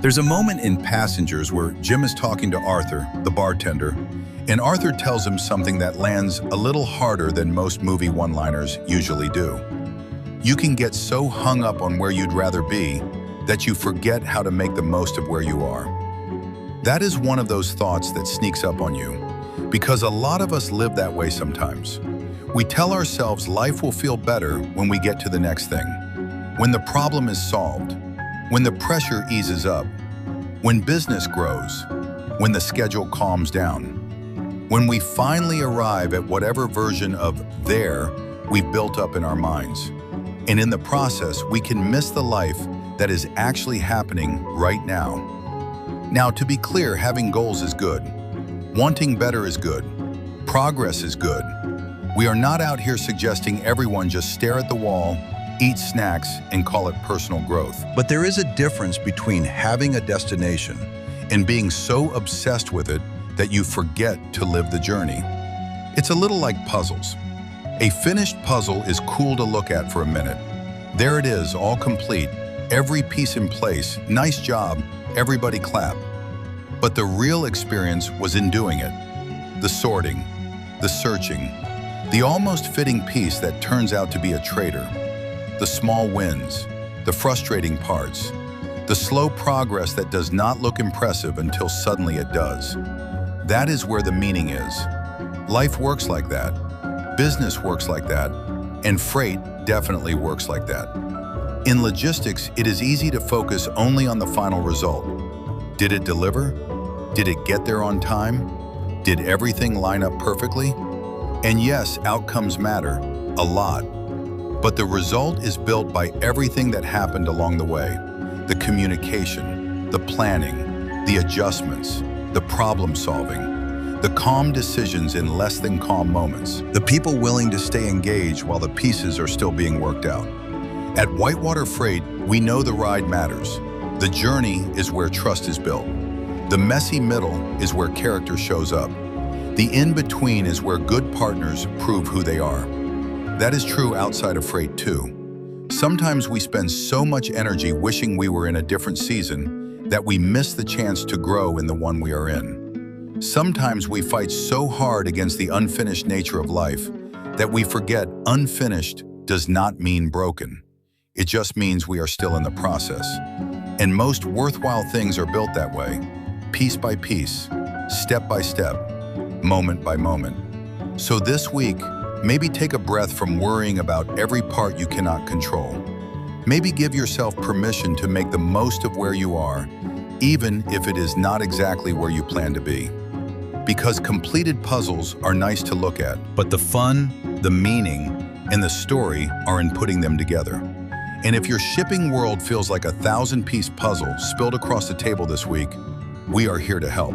There's a moment in Passengers where Jim is talking to Arthur, the bartender, and Arthur tells him something that lands a little harder than most movie one-liners usually do. You can get so hung up on where you'd rather be that you forget how to make the most of where you are. That is one of those thoughts that sneaks up on you, because a lot of us live that way sometimes. We tell ourselves life will feel better when we get to the next thing, when the problem is solved, when the pressure eases up, when business grows, when the schedule calms down, when we finally arrive at whatever version of there we've built up in our minds. And in the process, we can miss the life that is actually happening right now. Now, to be clear, having goals is good. Wanting better is good. Progress is good. We are not out here suggesting everyone just stare at the wall, eat snacks, and call it personal growth. But there is a difference between having a destination and being so obsessed with it that you forget to live the journey. It's a little like puzzles. A finished puzzle is cool to look at for a minute. There it is, all complete, every piece in place, nice job, everybody clap. But the real experience was in doing it. The sorting, the searching, the almost fitting piece that turns out to be a traitor, the small wins, the frustrating parts, the slow progress that does not look impressive until suddenly it does. That is where the meaning is. Life works like that. Business works like that, and freight definitely works like that. In logistics, it is easy to focus only on the final result. Did it deliver? Did it get there on time? Did everything line up perfectly? And yes, outcomes matter, a lot. But the result is built by everything that happened along the way. The communication, the planning, the adjustments, the problem solving, the calm decisions in less than calm moments, the people willing to stay engaged while the pieces are still being worked out. At Whitewater Freight, we know the ride matters. The journey is where trust is built. The messy middle is where character shows up. The in-between is where good partners prove who they are. That is true outside of freight too. Sometimes we spend so much energy wishing we were in a different season that we miss the chance to grow in the one we are in. Sometimes we fight so hard against the unfinished nature of life that we forget unfinished does not mean broken. It just means we are still in the process. And most worthwhile things are built that way, piece by piece, step by step, moment by moment. So this week, maybe take a breath from worrying about every part you cannot control. Maybe give yourself permission to make the most of where you are, even if it is not exactly where you plan to be. Because completed puzzles are nice to look at, but the fun, the meaning, and the story are in putting them together. And if your shipping world feels like a 1,000-piece puzzle spilled across the table this week, we are here to help.